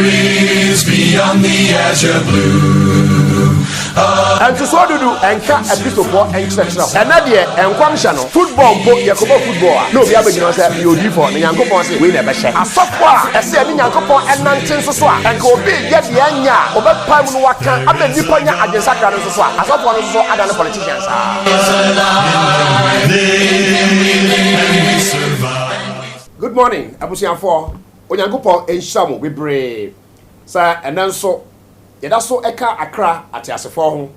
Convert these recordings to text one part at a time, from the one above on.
is beyond the azure blue. And to so do and cat a crystal for and section. Another and Quamshano football book Yakobo football. No, we have been say you do for the Yanko say we never share. A software, I say Yanko and Nantin Soswa and go big yet the Anya over Pamon Waka. I mean, Niponia against Sakran Soswa. As of one so other politicians are. Good morning, Abusian 4. Onyankopo enhyamo bebre sa enanso yeda so eka akra atiasefo ho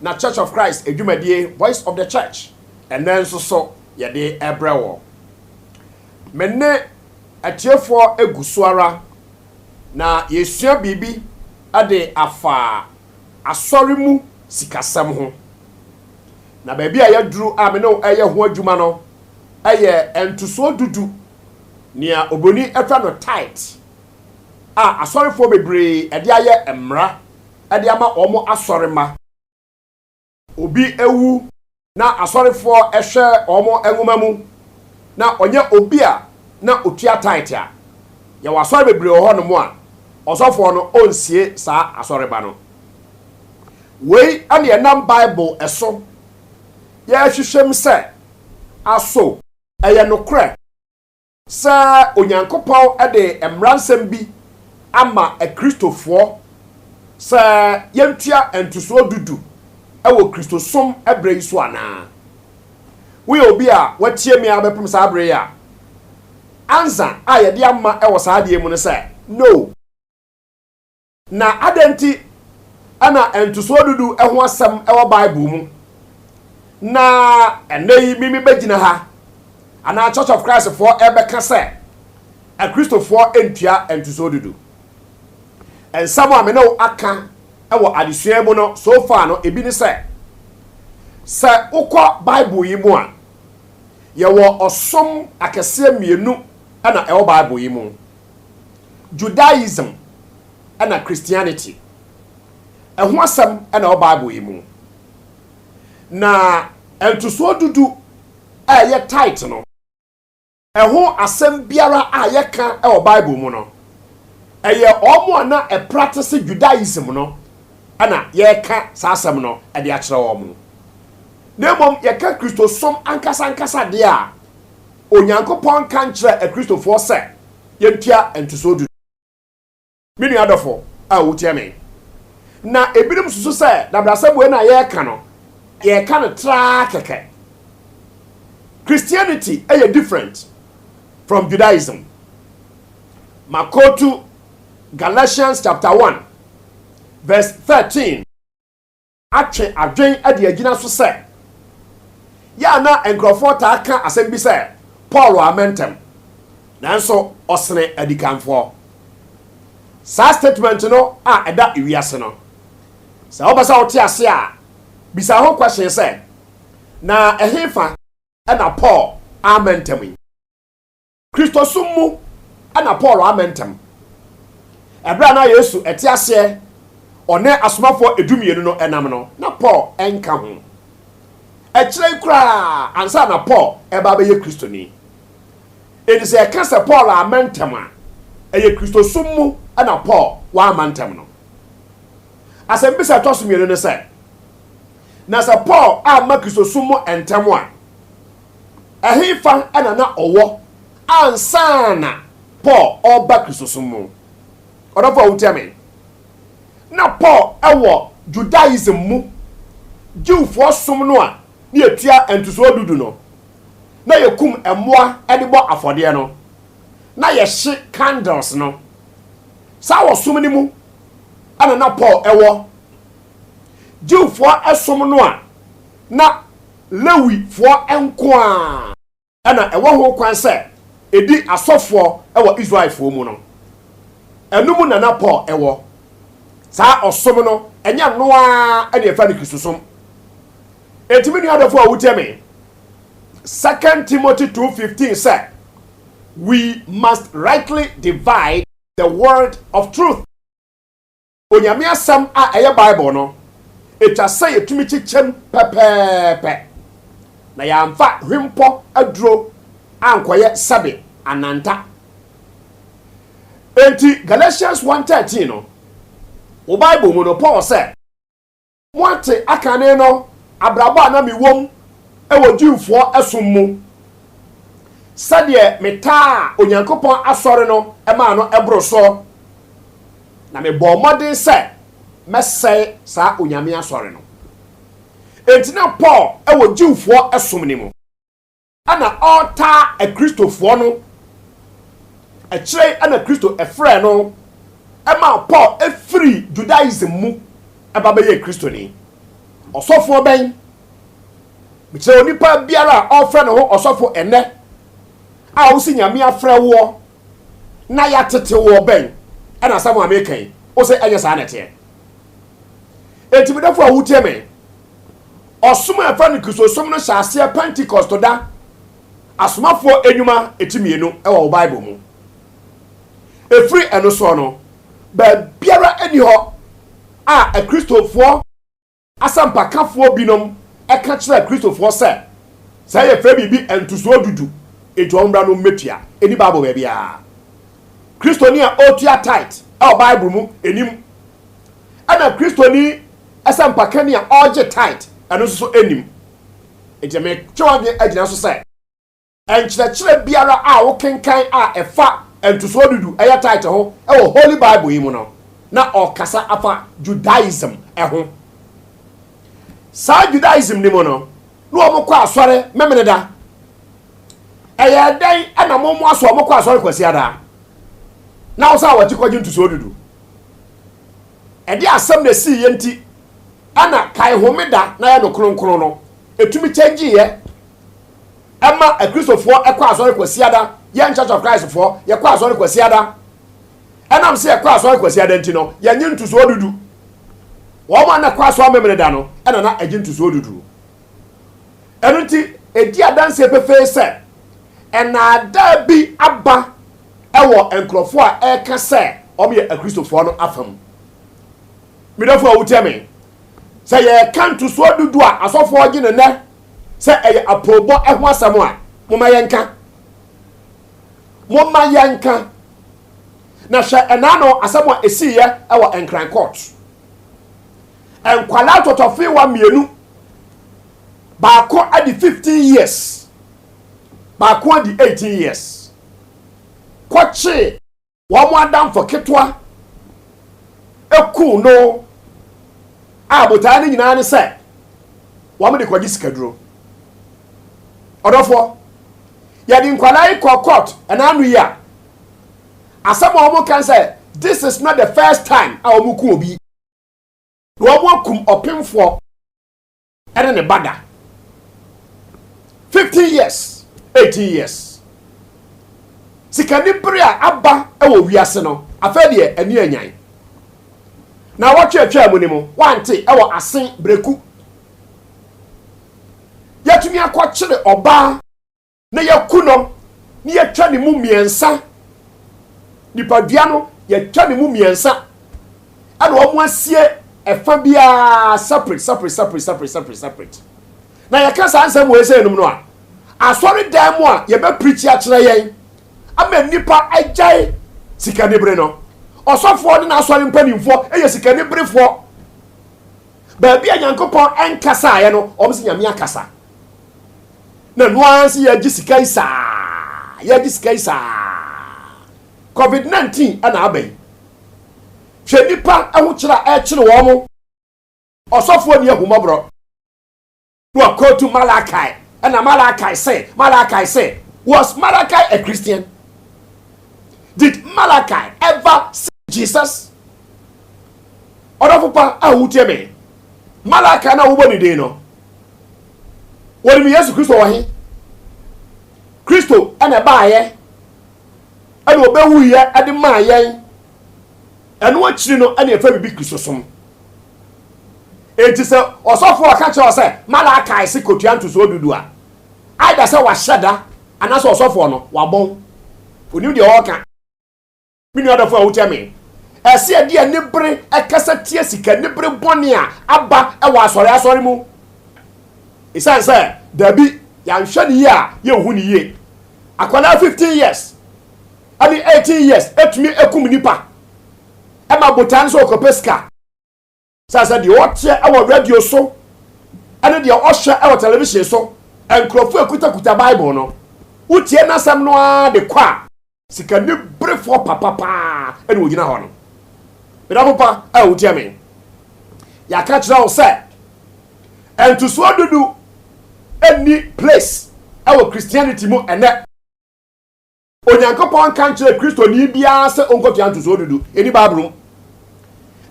na Church of Christ edwumadie Voice of the Church enanso so yede ebrewo menne atiefo egusuara na yesua bibi ade afa asori mu sikasam ho na baabi a yaduru ameno eye ho adwuma no eye entuso dudu nia oboni etwa no tight asori fo bebre ede aye emra ede ama omo asori ma obi ewu na asori fo ehwe omo enwuma mu na onye obi a na otua tight a ye wasori bebre ho no mo a osofo no onsie sa asori ba no we ane enam Bible eso ye hwehwem se aso eye no kre sa onyankopon ede emransem bi ama a Christopher sa yentua entuso dudu ewo Christosom ebre so ana we obi a watie mi abepem sa abre ya anza ayede ama ewo sa ade mu ne se no na adenti ana entuso dudu eho asem ewo Bible mu na eneyi mimi begina ha ana Church of Christ for ebeka say a Christopher entua entuso dudu and someone me no aka ewo adesua mu no so far no ebi ni say ukọ Bible yi mu a ye wo osom akese mienu ana ewo Bible yi mu Judaism ana Christianity eho asem ana ewo Bible yi mu na entuso dudu ye tight no eho asem biara ayeka ewo Bible mu no eye omo na e practice Judaism no ana yeka sa asem no e de akere omo nemom yeka Christosom ankasa de a onyankopon kan kire a Christopher se yentua entuso du minu adofo a wotie me na ebinim susu se na brasebo na yeka no yeka no tra keke Christianity is different from Judaism. Makoto Galatians chapter 1 verse 13. Atwe adwen ade agina so se. Ya na enkrofo ta aka asem bi se Paul amentem. Nanso osene adikanfo. Sa statement no a eda iwiase no. Sa obasa wote ase a bisa ho question se na ehefa ana Paul amentem. Christosum mu ana Paul amentem. Ebra na Yesu etiase one asomafo edumienu no enam no na Paul enka ho. Ekire kura ansa na Paul eba be ye Kristoni. Edise ekase Paul amentem a eye Christosum mu ana Paul wa amentem no. Asembisa tosumienu ne se na se Paul ama Christosum mu entem a ehifa ana na owo ansana Paul oba Christosum mu odofo wutiame na Paul ewo Judaism mu Jewfo som no a na etua entuso dudu no na yekum emoa edebo afode no na yehye candles no sa wo som ni mu ana na Paul ewo Jewfo esom no a na Lewi fo enko a ana ewo ho kwan se edi asofo ewo Israel fo mu no enumu na Paul ewo sa osom no enya noa ade efa ni Christosom etimi nu adofo awuteme 2 Timothy 2:15 say we must rightly divide the word of truth. Onyame asam a eye Bible no etwa say etumi chichem pepepe na yamfa hwempo aduro ankoye sabe ananta enti Galatians 1:13 no wo Bible mu no Paul say monte akane no abrabo na miwom ewo Jewfo esom mu sade meta onyankopɔn asɔre no ema no ebro so na me bɔ modern say mesɛe saa onyame asɔre no enti na Paul ewo Jewfo esom ni mu ana ɔta a Kristofo no ɛkyerɛ ana Kristo ɛfrɛ no ɛma Paul efiri Judaism mu ɛba bɛyɛ Kristoni ɔsɔfo bɛn bikyerɛ onipa biara a ɔfrɛ no ho ɔsɔfo ɛnɛ a wosi nyame afrɛ wo na ya tete wo bɛn ɛna Samuel amekan wo sɛ ɛnyɛ saa nɛteɛ enti bidafo a wotie me ɔsom a ɛfa no Kristosom no hyɛ aseɛ Pentecost da asomafo enwuma etimienu ɛwɔ wo Bible mu efiri ɛno so no ba biara ani hɔ a Kristofo asampakafoɔ binom ɛka kyerɛ Kristofo sɛ sɛ yɛ fɛ bibi entusuo dudu ejombra no metua eni Bible ba bia Kristoni a otua tight ɛwɔ Bible mu enim ana Kristoni asampakani a ɔgye tight ɛno so enim ejeme twɔnye agina so sɛ enkyerɛkyerɛ biara a wo kenkan a ɛfa entusuo dudu ɛyɛ tight ho ɛwɔ Holy Bible yi mu no na ɔkasa afa Judaism ɛho saa Judaism ni mu no no ɔmokɔ asɔre memene da ɛyɛ dɛn ɛna momo aso ɔmokɔ asɔre kwasi ada na wo sa wɔte kɔgye ntusuo dudu ɛde asɛm na si yenti ana kai homeda na yɛ no kronkron no etumi kyɛgye yɛ ɛma Kristofo ɛkɔ asɔre kwasi ada yɛn Church of Christ for yɛkɔ asɔre kwasi ada ɛnam sɛ yɛkɔ asɔre kwasi ada nti no yɛnye ntusuo dudu wɔn na kɔ asɔre memene da no ɛna na agye ntusuo dudu ɛno nti edi adanse pefe sɛ ɛnaada bi aba ɛwɔ nkrɔfo a ɛka sɛ ɔmo yɛ Kristofo no afam midafo a wotie me sɛ yɛ kantusuo dudu a asɔfo ɔgye ne nɛ sɛ ɛyɛ aprobɔ ɛho asɛm a moma yɛnka na hwɛ ɛnaano asɛm a esiyɛ ɛwɔ Nkran Court enkwala totofe wa mienu baako adi 15 years baako adi 18 years kwache wɔn adam for ketwa eku no a botaa ne nyinaa ne sɛ wɔn de kwaji sikaduro ɔdɔfo yɛde nkwala yi kɔ court ɛnaano yi a asɛm a wɔn kan sɛ this is not the first time a wɔn ku obi wɔn kum ɔpemfoɔ ɛne ne bada 15 years 18 years sikani bere a aba ɛwɔ wiase no afɛ deɛ ani anyan na wɔtwetwe mu ne mu wante ɛwɔ asen breku yɛtumi akɔkyere ɔbaa na yɛku no ne yɛtwa ne mu miɛnsa nipadua no yɛtwa ne mu miɛnsa ɛna wɔn asie ɛfa bia separate na yɛka saa nsɛm wɔ ɛsɛ enum no a asɔre dan mu a yɛbɛ preach akyerɛ yɛn ama nipa agyae sikanibre no ɔsɔfoɔ de na asɔre mpanimfoɔ ɛyɛ sikanibrefoɔ baabi a Nyankopɔn ɛnkasa ayɛ no ɔmo si nyame akasa na noansi yɛgye sika isaa COVID-19 ɛna abɛn hwɛ nipa ɛho kyerɛ ɛkyere wɔn mo ɔsɔfoɔ ne ahumɔborɔ no akotu Malachi ɛna Malachi say was Malachi a Christian? Did Malachi ever see Jesus? Ɔdɔfo pa a wotie me Malachi na wobɔ ne den no wɔde me Yesu Kristo wɔ he Kristo ɛna baayɛ ɛna obewu yɛ ɛde maa yɛn ɛno akyiri no ɛna efa bibi Kristosom enti sɛ ɔsɔfo ɔka kyerɛ sɛ Malachi se kotua ntoso dudu a aida sɛ wahyɛda anaasɛ ɔsɔfo no wabɔn onim deɛ ɔka mini ɔdɔfo a wotia me ɛse ade a nebere ɛkasa tie sika nebere bɔne a aba ɛwɔ asɔre mu ɛsan sɛ dabi yɛnhwɛ ne yie a yɛnhu ne yie akwala 15 years ani 18 years etumi ekum nipa ema botan so okopeska sasa de wote awo radio so ane de ohwe awo television so enkrofo ekuta bible no utie nasam no a de kwa sika ni brefo papa ene wogina ho no bida papa a utie me ya ka kira o se entuso dudu any place awo Christianity mu ene onyankopon kan kire Kristo ni bia se onkotua entuso dudu eni bible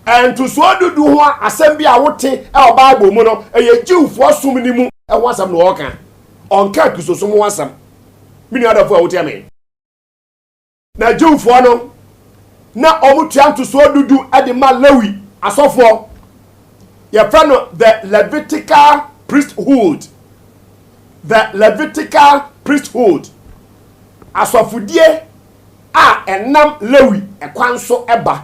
entuso dudu ho asem bia wote e o bible mu no eye jiwfo som ni mu e ho asem no oka onka Kristo som ho asem mini adafo a wote me na jiwfo no na omutua entuso dudu e de ma Lewi asofo ye frano the Levitical priesthood. The Levitical priesthood asofudie a enam Lewi ekwanso eba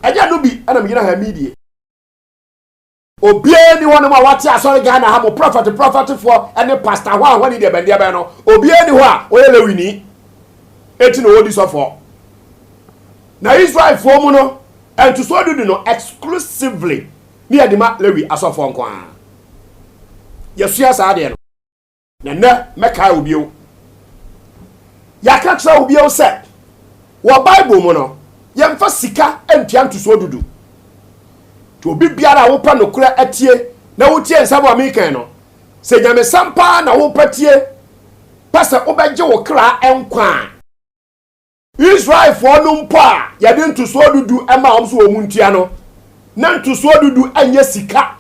eja no bi ana migina ha midie obie ni wonu ma wate asori Ghana ha mo prophet for any pastor ho ahwani de bendia be no obie ni ho a oye Lewi ni eti no wodi sofo na Israel fo mu no entuso dudu no exclusively ni adima Lewi asofo nko a yesua sa de no nene meka obio yaka tra obio se wo bible mu no yemfa sika entua ntuso dudu to obi biara wo pa nokura atie na wo tie nsabo american no se nyame sampa na wo patie pasa obeje wo kra enkwa Israel fo no mpo a yade ntuso dudu ema omso wo muntua no na ntuso dudu anya sika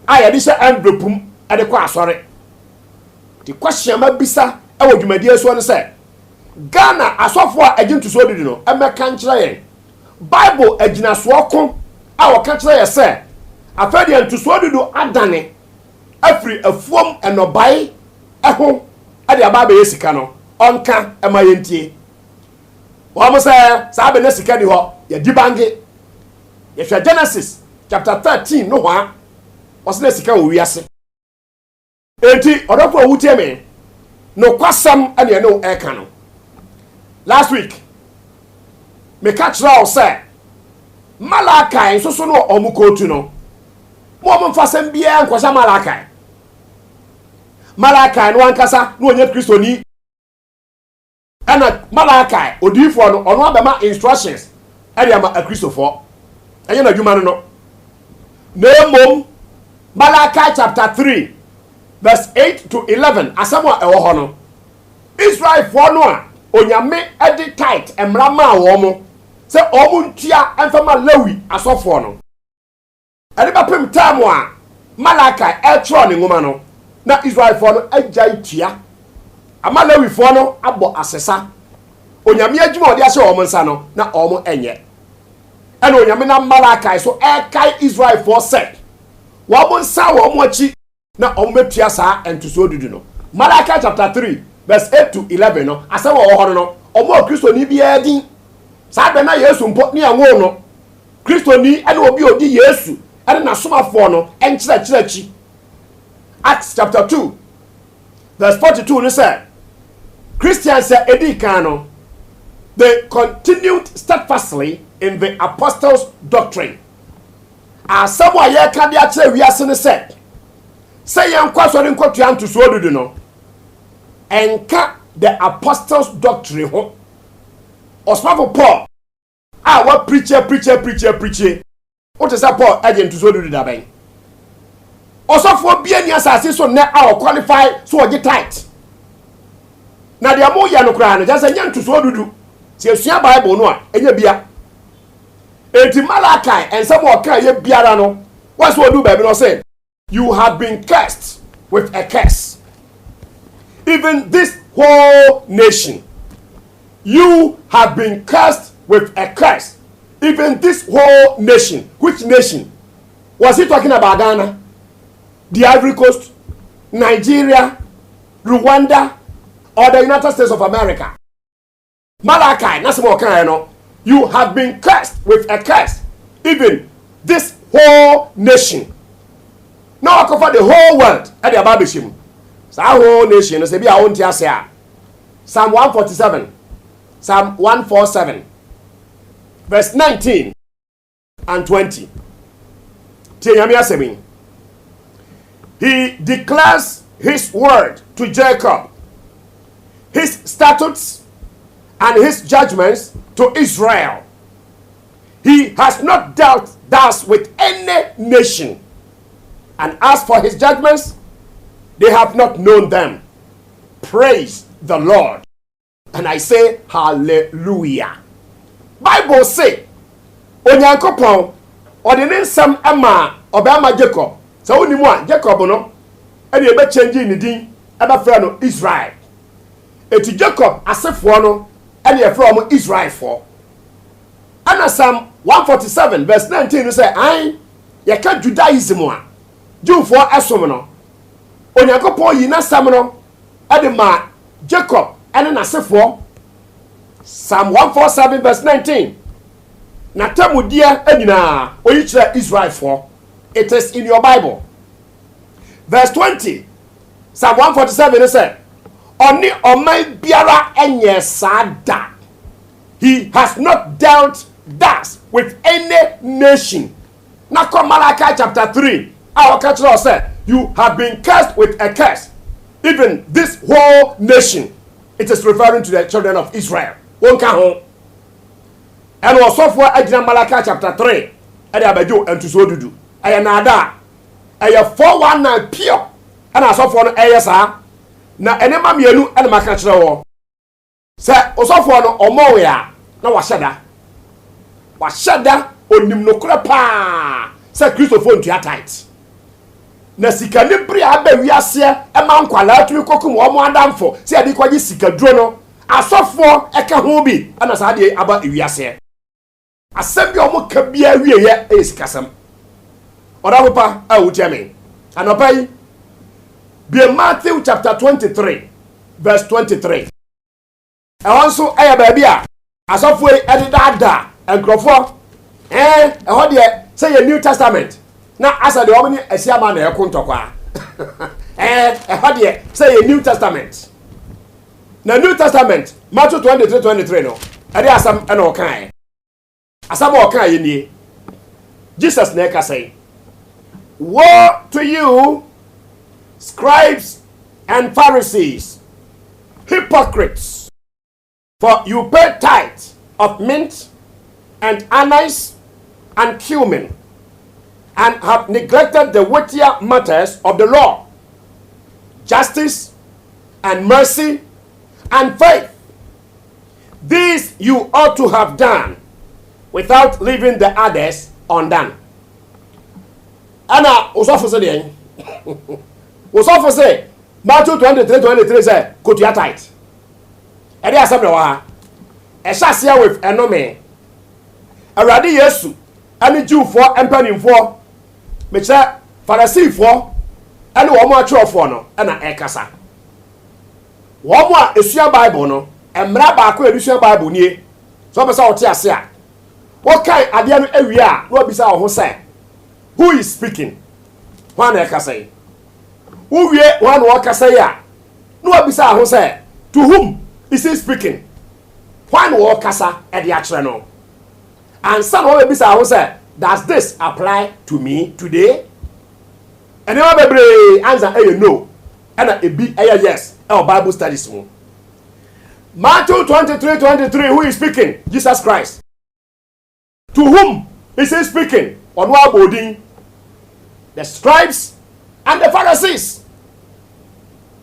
a yade sha envelopum ade kwa asore the question ma bisa e wo dwumadie so no se Ghana asofo a agintuso dudu no emeka nkire yen Bible aginaso ko a wo ka kire ye se afade ntuso dudu adane afri afuom enobai eho ade aba ba yesika no onka ema yentie wo mo se sa be na sika di ho ya dibange ye hwe Genesis chapter 13 no ho was na sika wo wiase enti odofo wutie me no kwasam ane no eka no last week me catch raw say Malakai so no omukotu no mo mfasem bia nkwasa Malakai no ankasa no onye Kristoni ana Malakai odifo no ono abema instructions area ma Kristofo enye na dwuma no mom Malachi chapter 3 verse 8 to 11 asamwa ewo ho no Israel fo no a onyame edi tight emra ma wo mo se omuntua emfama Lewi asofo no edi bapem time a Malachi etro ne ngoma no na Israel fo no agya tua ama Lewi fo no abo asesa onyame adwuma odi ase wo mo nsa no na omo enye ena onyame na Malachi so kai Israel fo set wo nsa wo mo achi na ometua sa entuso dudu no Malachi chapter 3 verse 8 to 11 no asa wo ho no omo Kristo ni bia din sa be na Yesu mpo ni anwo no Kristo ni ene obi odi Yesu ene na somafo no enkyira chi Acts chapter 2 verse 42 no say Christians say edikan no they continued steadfastly in the apostles' doctrine. Asamoah ye ka dia kire wiase ne said say yankwaso ne nkotua ntuso odudu no enka the apostles' doctrine ho osmafo Paul wa preacher what is that Paul agent ntuso odudu da ben osofo bia ni asase so ne a qualify so oge tight na dia mo ya no kra no jase nya ntuso odudu se esua Bible no a enya bia enti Malachi and some more can ye biara no what's what do baby no say you have been cursed with a curse even this whole nation you have been cursed with a curse even this whole nation. Which nation was he talking about? Ghana, the Ivory Coast, Nigeria, Rwanda, or the United States of America? Malachi that's more kind no you have been cursed with a curse, even this whole nation. Now I cover the whole world at the Babishim. So our whole nation is a Psalm 147, Psalm 147, verse 19 and 20. He declares his word to Jacob, his statutes and his judgments to Israel. He has not dealt thus with any nation. And as for his judgments, they have not known them. Praise the Lord. And I say, hallelujah. Bible say, Onyankopon, ordinance some ama, Obama Jacob. So only one, Jacob no, and you be changing the din, eba friend Israel. Eti Jacob asefo no, and you from Israel for. And Psalm 147 verse 19 say, I ye ka Judaism a, Jew for asom no. Onyankopon yi na sam no, edema Jacob and asefo. Psalm 147 verse 19. Na tamudia enina oyichira Israel for. It is in your Bible. Verse 20. Psalm 147 it said, Oni omai biara enye sada. He has not dealt thus with any nation. Now come Malachi chapter 3. Our culture said, you have been cursed with a curse. Even this whole nation. It is referring to the children of Israel. One can home. And also for Malachi chapter 3. And abejo and to so do. Ayanada. Aya 419 pure. And also for ayasa. Na enema mienu and makachira wo. Say also for no omo we a na washada. Washada onim no kura pa. Say Christopher ntua tight. Na sika ne bri aba wiase e ma nkwala tumi kokum wo mo adamfo. Say ade kwaji sika duro no. Asofo eka ho bi ana sa ade aba wiase. Asem bi omo ka bia wieye e sikasam. Oda papa a wutia me. Anopai be Matthew chapter 23 verse 23. And also aya baby a asofo e dada enkrofo ho de say your New Testament na asa de omni asiama na ekontokwa ho de say your New Testament na New Testament Matthew 23 no ade asam na okan asam okan ye ni Jesus na ka say, woe to you, scribes and Pharisees, hypocrites, for you pay tithe of mint and anise and cumin, and have neglected the weightier matters of the law, justice and mercy and faith. These you ought to have done without leaving the others undone. Anna Osofo say, Osofo say, Matthew 23 say, go to your tithe. And there something wa. E shasia with enome. Awurade Yesu, ani Jew for empany for, me say Pharisee for, ani wo mo atwerofo no, na e kasa. Wo mo a esua Bible no, emra ba ko edusua Bible nie. So be say o te ase a. Wo kai ade no awie a, no bisa wo ho say, who is speaking? One e kasa. Who wie one wo kasa ya? No bisa wo say, to whom is he speaking? One wo kasa e de akere no. And some of bisa wo say, does this apply to me today? And you bebre answer no. And a be yes. Our Bible studies mo. Matthew 23, who is speaking? Jesus Christ. To whom is he speaking? On what boarding? The scribes and the Pharisees.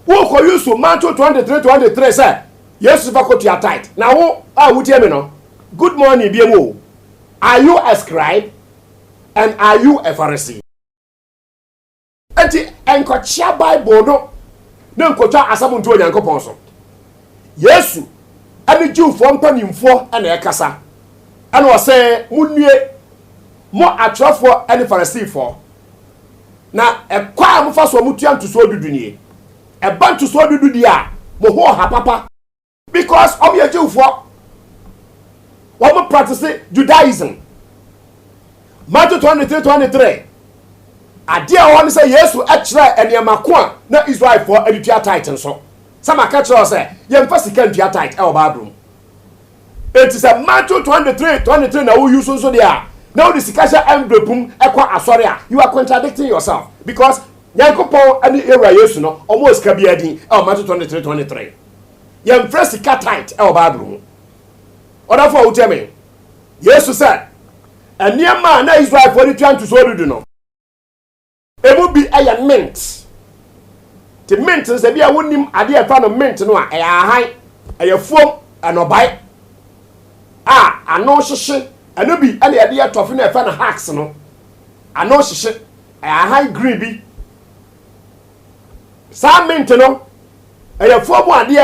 Who could use to Matthew 23 say, yes, if I go to your tithe. Now, who would you know? Good morning, BMO. Are you a scribe? And are you a Pharisee? Enti enkochia Bible no na enkocha asabuntu onyankopon so. Yesu ani Jew for mpanimfo na ekasa. Ana o say munue mo atwafo ani Pharisee for. Na ekwa mo fa so mutua ntoso dudu nie. Eba ntoso dudu dia mo ho ha papa. Because of your Jew for what mo practice Judaism. Matthew 23. Adia won say Yesu akira enema ko a na Israel for edutia titan so. Sama ka kira say ye mfa sika ntua titan e o Bible. It is a Matthew 23 na wo use so there. Now the sikasha embrepum ekwa asori you are contradicting yourself because Yankopon ani era Yesu no almost ka bia din Matthew 23. Yem fresh sika tight e Bible mu. Order for wo tell me. Yesu said, "Eniema na Israel for the trying to so do no. Emu bi aya mint. The mint is bia wonim ade e fa no mint no a ahan aya fuom anobai. Ano hyehye ano bi ane ade atofe na e fa no hacks no. Ano hyehye ahan green bi. Sa mint no aya fuom ade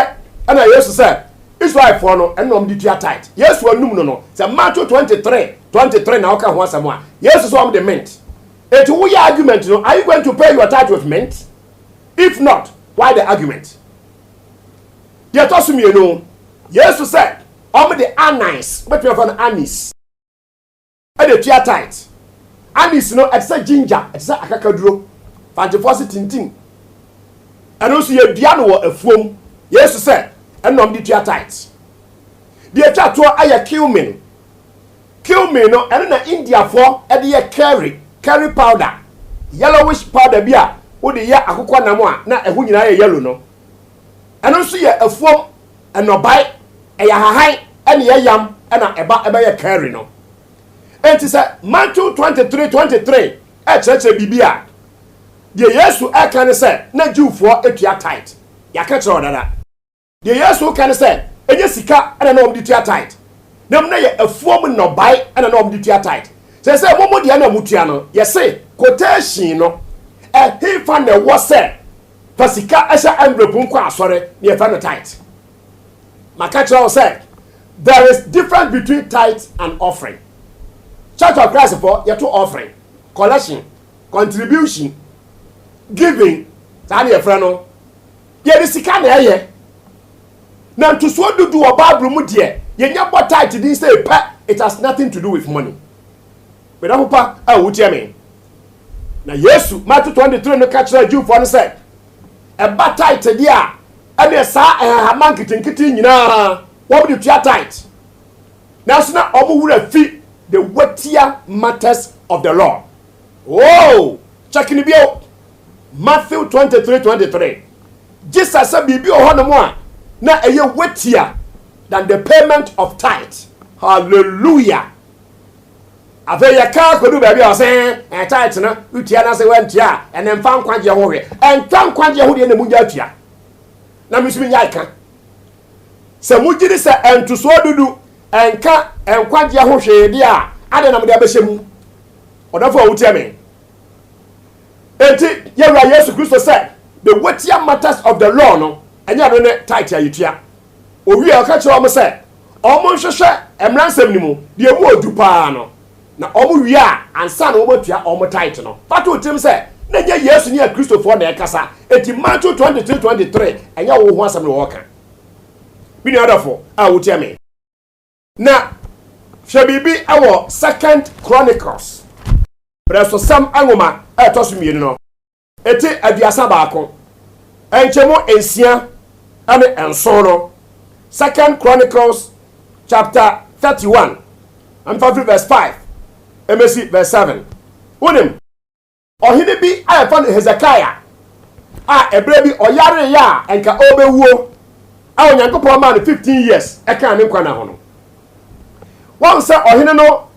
ana Yesu said Israel for no enom di tua tight. Yes wanum no. Say Matthew 23 na oka ho asem a. Yes so am the mint. It wo your argument no. Are you going to pay your tithe with mint? If not, why the argument? Ye to so me no. Yes said, am the anise, but we have an anise. E the tua tight. Anise no et say ginger, et say akakaduro. Fanti force tintin. And also ye dua no wo afuom. Yes said enom di tua tight. The atwa to aye cumin. Cumin no ene na India for e de curry powder. Yellowish powder bia wo de ya akokɔ nam a na ehu nyina ye yellow no. Eno so ye afuom enobai e ya hahan ene ye yam ena eba ye curry no. Enti say Matthew 23 e cheche bibia. De Yesu e kan say na Jewfo etua tight. Ya ka kire odada. The Yesu can say, "Enye sika ana na omdi tua tight." Nam na ye afuom no bai ana na omdi tua tight. Say momo dia na mutua no, ye say quotation no he fa na wo say fa sika asha envelope kwa asore na ye fa no tight. Maka kire say there is difference between tithe and offering. Church of Christ for ye to offering, collection, contribution, giving. Tani ye fra no. Ye di sika na ye na to so do Bible mu de ye nya botai to this say it has nothing to do with money. But papa wo tie me na Yesu Matthew 23 no catch Jew for no say e batai to dia e be sa haman kitinkiti nyina wo be tua tight na so na omo wura fi the weightier matters of the law. Oh, check ni bio Matthew 23 Jesus said bibi o hono mo a na eye weightier than the payment of tithe. Hallelujah. Ave ya ka kodu ba bia o se tithe na utia na se wantia ene mfa nkwaje ho hwe entwa nkwaje ho de na munya atua na misumi nya ika se mugiri se entuso dudu enka enkwaje ho hwe de a ade na mo de abehye odafo awutia me enti yewra Yesu Christo said the weightier matters of the law no enya no ne tight ya yitua owi a ka kire o mo se o mo hwehwe emransam ni mu de mu odu pa no na o mo wi a ansa na o matua o mo tight no but o tim se na nya Yesu ni a Christopher na ekasa eti Matthew 23 enya wo ho asam no woka bi ni adafo a wo tia me na hwebibi awo 2 Chronicles preso sam angoma etoso mienu no eti aduasa baako enchemo ensia ane enso no 2 Chronicles chapter 31 and verse 5 emesi verse 7 unim ohine bi ayefan Hezekiah a ebra bi oyare ya enka obewuo a onyankopon ma no 15 years eka ne nkwa na ho no won se ohine no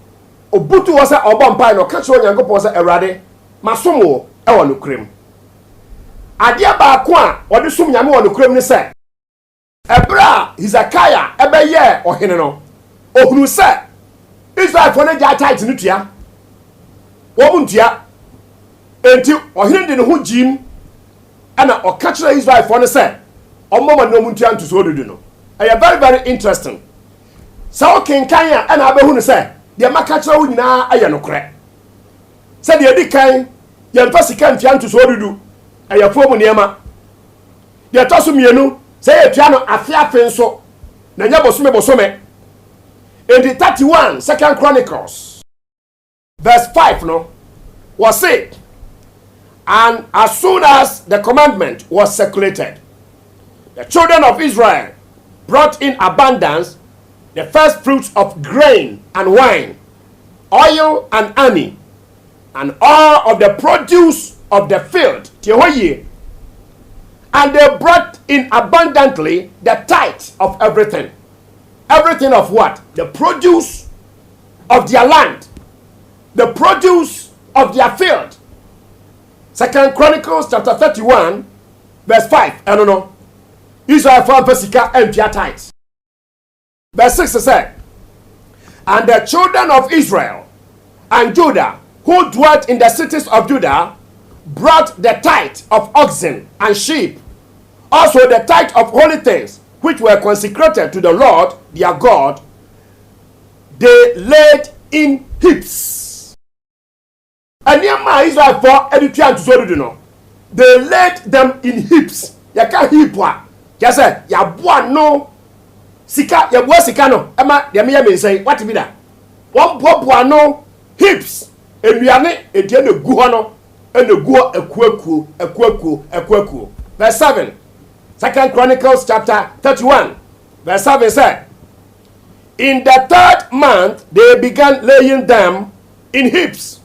obutu wo se obompai no ka che onyankopon se awrade masomo e wo no krem ade baako a ode som nyame wo no krem ni se ebra Hezekiah ebeye ohine no ohunu se Israel for na ja tight no tua wo buntua enti ohine de ne ho jim ana okachira Israel for ne se omoma no muntua nto so dodo no aya very interesting so kenkan a ana abehunu se de makachira wo nyina aya no kore se de dikan ye mfasika ntia nto so dodo aya fomu niema de toso mienu se ye tua no afiafe nso na nya bosome in the 31 2 Chronicles verse 5 no was said, and as soon as the commandment was circulated, the children of Israel brought in abundance the first fruits of grain and wine, oil and honey, and all of the produce of the field. And they brought in abundantly the tithe of everything. Everything of what? The produce of their land, the produce of their field. 2 Chronicles chapter 31, verse 5. I don't know. Israel found Pesika and their tithes. Verse 6 says, and the children of Israel and Judah who dwelt in the cities of Judah brought the tithe of oxen and sheep, also the tithe of holy things which were consecrated to the Lord their God, they laid in heaps. And near Israel for editor to no, they laid them in heaps. Ya can heap wa. Ya say ya boa no sika ya boa sika no. Ema ya me say what be that? One boa no heaps. Enuane edie na gu ho no, e na gu ekuaku. Verse 7. 2 Chronicles chapter 31, verse 7 said, in the 3rd month they began laying them in heaps,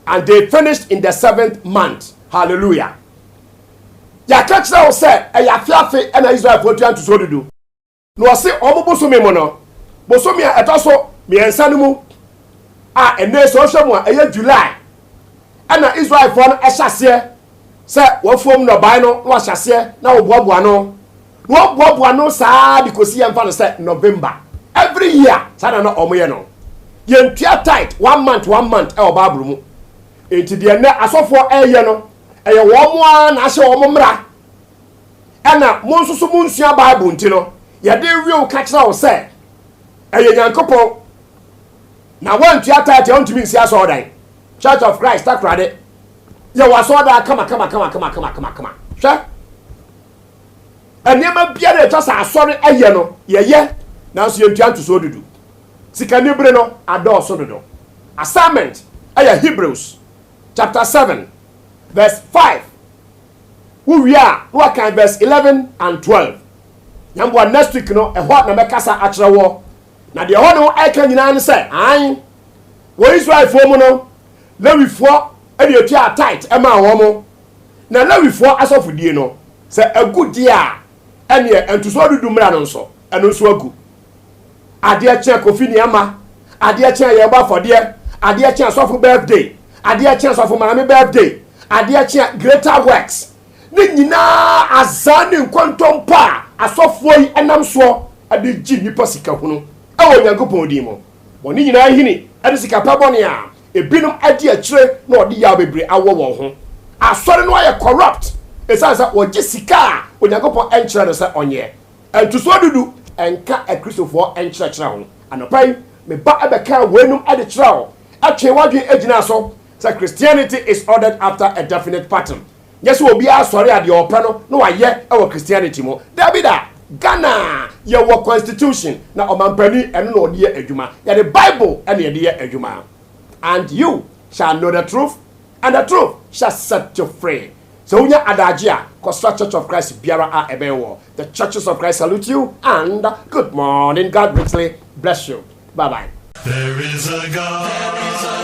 and they finished in the 7th month. Hallelujah. Ya catch that said, a ya fiafe and Israel for to so do. No say omo bosomi mo no. Bosomi a etoso me ensanumu. And ne so hwemu a July. And Israel for no ehase say wo fom no bai no no ahase na wo boaboa no saa because yem fa no say November every year sada no omoye no yentua tight 1 month e Bible mu enti de na asofo eye no eye wo mo a na ahye wo mo mra ana mo nsusu mo nsua Bible nti no ye de wiu ka kira wo say eye Nyankopon na wantua tight e ontimi nsia so odan Church of Christ takrade ya wasoda kama hwe enema bia de twa asori eye no ye na so yentua nto so dudu sika nibre no adoso dodo assignment aya Hebrews chapter 7 verse 5 we are verse 11 and 12 nyambo next week no ehọ na mekasa akere wo na de ho no eka nyina ne se an wo Israel fo mu no Lewifo ede etua tight ema wo na Lewifo asofodie no se agudi a ene entuso dudu mra no nso eno nso agu ade a che kofi ni ama ade a che ye ba fode ade a che asofo birthday ade a che asofo marame birthday ade a che greater works ni nyina azani nkontompa asofo yi enam so ade gi nipa sika hunu e wo Nyankopon di mo woni nyina hini ade sika pabone a ebinum ade a kire na ode ya bebre awo won ho asori no aye corrupt esansa oje sika a Onyankopon enkire no se onye entuso dudu enka ekristofo enkire kire ho anopai me ba ebeka wenum ade kire ho atwe wadwe agina so say Christianity is ordered after a definite pattern. Yes, we be sorry at your plano. No, I yet our Christianity mo. Dabida Ghana, your constitution na omanpani and no dear ejuma. Ya the Bible and the dear ejuma. And you shall know the truth, and the truth shall set you free. So unya adajia, Costa Church of Christ biara a ebewo. The Churches of Christ salute you and good morning. God richly bless you. Bye bye. There is a God.